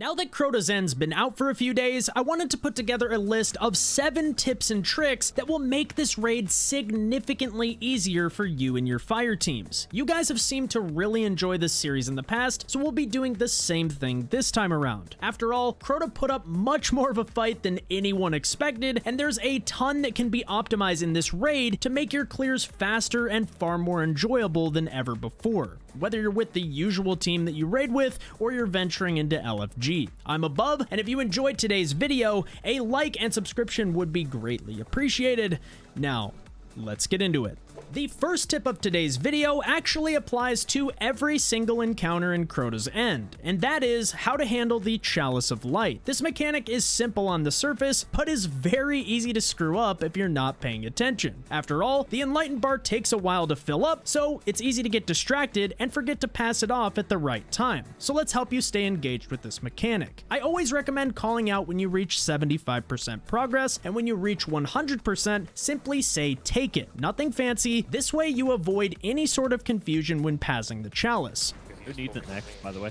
Now that Crota Zen's been out for a few days, I wanted to put together a list of 7 tips and tricks that will make this raid significantly easier for you and your fire teams. You guys have seemed to really enjoy this series in the past, so we'll be doing the same thing this time around. After all, Crota put up much more of a fight than anyone expected, and there's a ton that can be optimized in this raid to make your clears faster and far more enjoyable than ever before, whether you're with the usual team that you raid with or you're venturing into LFG. I'm Above, and if you enjoyed today's video, a like and subscription would be greatly appreciated. Now, let's get into it. The first tip of today's video actually applies to every single encounter in Crota's End, and that is how to handle the Chalice of Light. This mechanic is simple on the surface, but is very easy to screw up if you're not paying attention. After all, the Enlightened bar takes a while to fill up, so it's easy to get distracted and forget to pass it off at the right time. So let's help you stay engaged with this mechanic. I always recommend calling out when you reach 75% progress, and when you reach 100%, simply say take it. Nothing fancy. This way you avoid any sort of confusion when passing the Chalice. Who needs it next, by the way?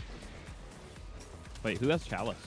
Wait, who has Chalice?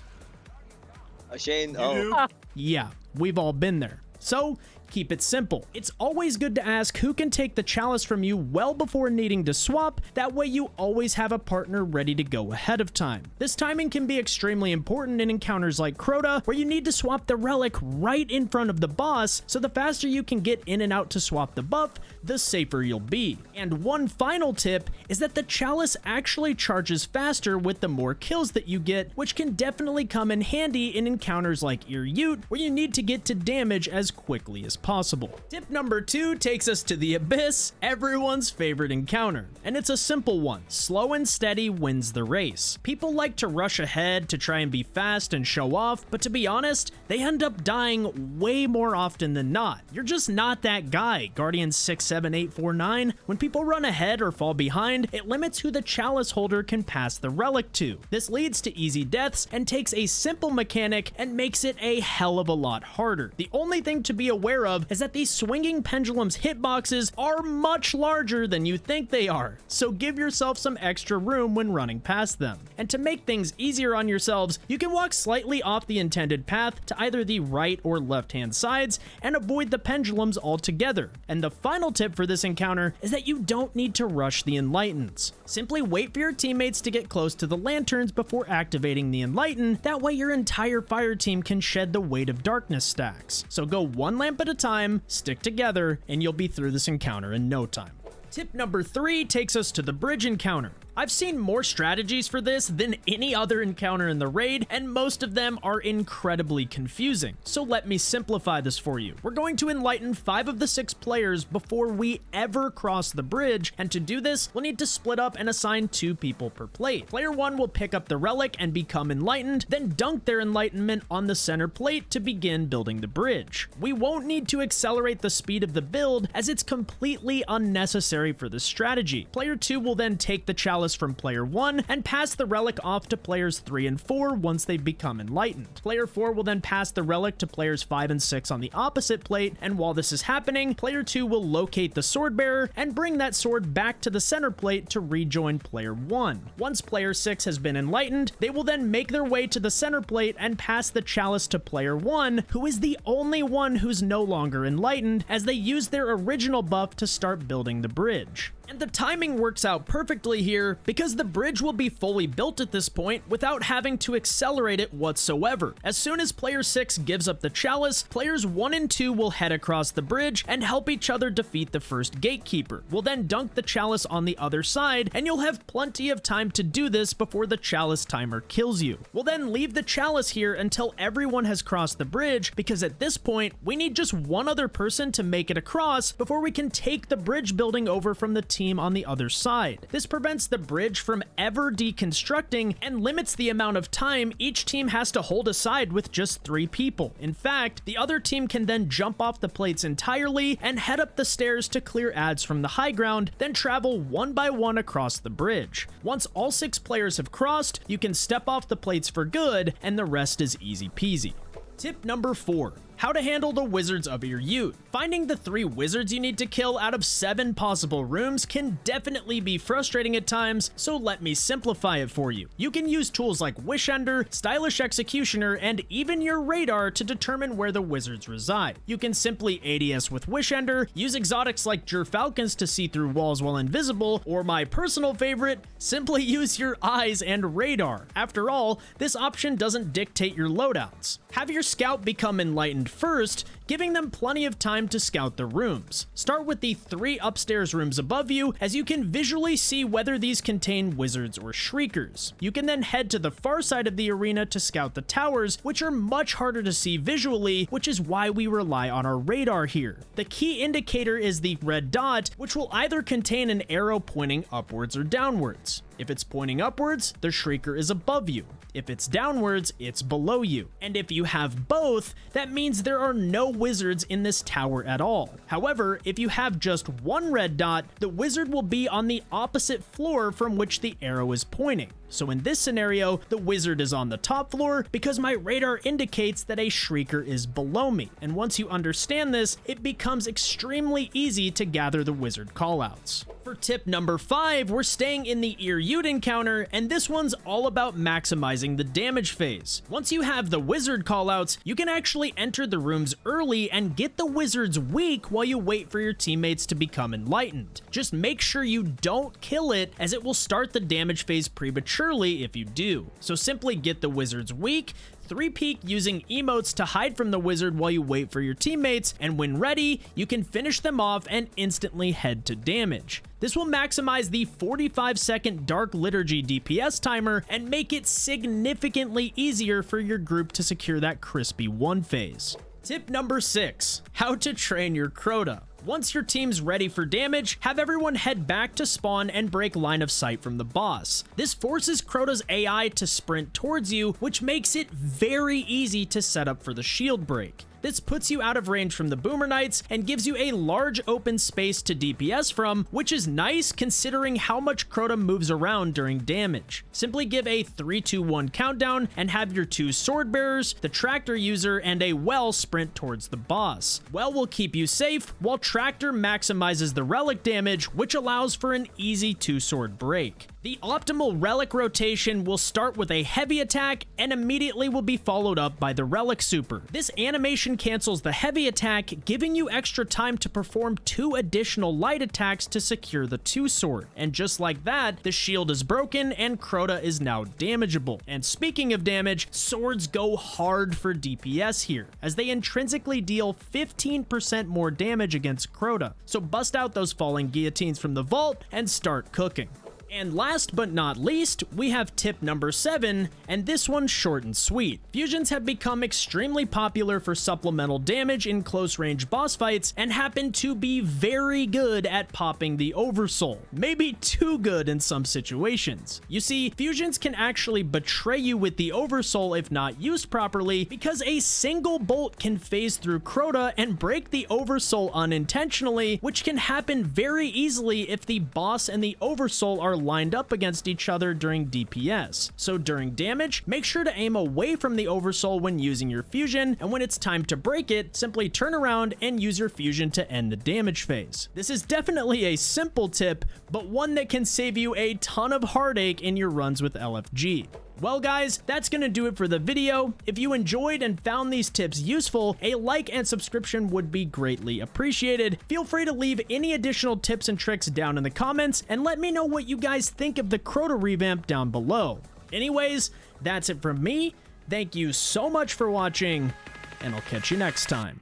Shane, oh. Yeah, we've all been there. So, keep it simple. It's always good to ask who can take the Chalice from you well before needing to swap. That way you always have a partner ready to go ahead of time. This timing can be extremely important in encounters like Crota, where you need to swap the relic right in front of the boss, so the faster you can get in and out to swap the buff, the safer you'll be. And one final tip is that the Chalice actually charges faster with the more kills that you get, which can definitely come in handy in encounters like Ir Yut, where you need to get to damage as quickly as possible. Tip number 2 takes us to the Abyss, everyone's favorite encounter. And it's a simple one. Slow and steady wins the race. People like to rush ahead to try and be fast and show off, but to be honest, they end up dying way more often than not. You're just not that guy, Guardian 67849. When people run ahead or fall behind, it limits who the Chalice holder can pass the relic to. This leads to easy deaths and takes a simple mechanic and makes it a hell of a lot harder. The only thing to be aware of is that these swinging pendulums hitboxes are much larger than you think they are, so give yourself some extra room when running past them. And to make things easier on yourselves, you can walk slightly off the intended path to either the right or left hand sides and avoid the pendulums altogether. And the final tip for this encounter is that you don't need to rush the Enlightens. Simply wait for your teammates to get close to the lanterns before activating the Enlighten. That way your entire fire team can shed the weight of darkness stacks. So go one lamp at a time, stick together, and you'll be through this encounter in no time. Tip number 3 takes us to the bridge encounter. I've seen more strategies for this than any other encounter in the raid, and most of them are incredibly confusing. So let me simplify this for you. We're going to enlighten 5 of the 6 players before we ever cross the bridge, and to do this, we'll need to split up and assign 2 people per plate. Player 1 will pick up the relic and become enlightened, then dunk their enlightenment on the center plate to begin building the bridge. We won't need to accelerate the speed of the build, as it's completely unnecessary for this strategy. Player 2 will then take the Chalice from player 1 and pass the relic off to players 3 and 4 once they've become enlightened. Player 4 will then pass the relic to players 5 and 6 on the opposite plate, and while this is happening, player 2 will locate the sword bearer and bring that sword back to the center plate to rejoin player 1. Once player 6 has been enlightened, they will then make their way to the center plate and pass the Chalice to player 1, who is the only one who's no longer enlightened, as they use their original buff to start building the bridge. And the timing works out perfectly here because the bridge will be fully built at this point without having to accelerate it whatsoever. As soon as player 6 gives up the Chalice, players 1 and 2 will head across the bridge and help each other defeat the first gatekeeper. We'll then dunk the Chalice on the other side, and you'll have plenty of time to do this before the Chalice timer kills you. We'll then leave the Chalice here until everyone has crossed the bridge, because at this point, we need just one other person to make it across before we can take the bridge building over from the team on the other side. This prevents the bridge from ever deconstructing and limits the amount of time each team has to hold aside with just 3 people. In fact, the other team can then jump off the plates entirely and head up the stairs to clear adds from the high ground, then travel one by one across the bridge. Once all 6 players have crossed, you can step off the plates for good, and the rest is easy peasy. Tip number 4. How to handle the wizards of Ir Yut. Finding the 3 wizards you need to kill out of 7 possible rooms can definitely be frustrating at times, so let me simplify it for you. You can use tools like Wishender, Stylish Executioner, and even your radar to determine where the wizards reside. You can simply ADS with Wishender, use exotics like Falcons to see through walls while invisible, or my personal favorite, simply use your eyes and radar. After all, this option doesn't dictate your loadouts. Have your scout become enlightened first, giving them plenty of time to scout the rooms. Start with the 3 upstairs rooms above you, as you can visually see whether these contain wizards or shriekers. You can then head to the far side of the arena to scout the towers, which are much harder to see visually, which is why we rely on our radar here. The key indicator is the red dot, which will either contain an arrow pointing upwards or downwards. If it's pointing upwards, the shrieker is above you. If it's downwards, it's below you. And if you have both, that means there are no wizards in this tower at all. However, if you have just one red dot, the wizard will be on the opposite floor from which the arrow is pointing. So in this scenario, the wizard is on the top floor because my radar indicates that a shrieker is below me. And once you understand this, it becomes extremely easy to gather the wizard callouts. For tip number 5, we're staying in the Ir Yut encounter, and this one's all about maximizing the damage phase. Once you have the wizard callouts, you can actually enter the rooms early and get the wizards weak while you wait for your teammates to become enlightened. Just make sure you don't kill it, as it will start the damage phase prematurely if you do. So simply get the wizards weak, 3-peek using emotes to hide from the wizard while you wait for your teammates, and when ready, you can finish them off and instantly head to damage. This will maximize the 45-second Dark Liturgy DPS timer and make it significantly easier for your group to secure that crispy 1 phase. Tip number 6, how to train your Crota. Once your team's ready for damage, have everyone head back to spawn and break line of sight from the boss. This forces Crota's AI to sprint towards you, which makes it very easy to set up for the shield break. This puts you out of range from the Boomer Knights and gives you a large open space to DPS from, which is nice considering how much Crota moves around during damage. Simply give a 3-2-1 countdown and have your 2 sword bearers, the tractor user, and a well sprint towards the boss. Well will keep you safe, while tractor maximizes the relic damage, which allows for an easy 2-sword break. The optimal relic rotation will start with a heavy attack and immediately will be followed up by the relic super. This animation cancels the heavy attack, giving you extra time to perform 2 additional light attacks to secure the 2-sword. And just like that, the shield is broken and Crota is now damageable. And speaking of damage, swords go hard for DPS here, as they intrinsically deal 15% more damage against Crota. So bust out those falling guillotines from the vault and start cooking. And last but not least, we have tip number 7, and this one's short and sweet. Fusions have become extremely popular for supplemental damage in close range boss fights and happen to be very good at popping the Oversoul. Maybe too good in some situations. You see, fusions can actually betray you with the Oversoul if not used properly, because a single bolt can phase through Crota and break the Oversoul unintentionally, which can happen very easily if the boss and the Oversoul are lined up against each other during DPS. So during damage, make sure to aim away from the Oversoul when using your fusion, and when it's time to break it, simply turn around and use your fusion to end the damage phase. This is definitely a simple tip, but one that can save you a ton of heartache in your runs with LFG. Well guys, that's gonna do it for the video. If you enjoyed and found these tips useful, a like and subscription would be greatly appreciated. Feel free to leave any additional tips and tricks down in the comments, and let me know what you guys think of the Crota revamp down below. Anyways, that's it from me. Thank you so much for watching, and I'll catch you next time.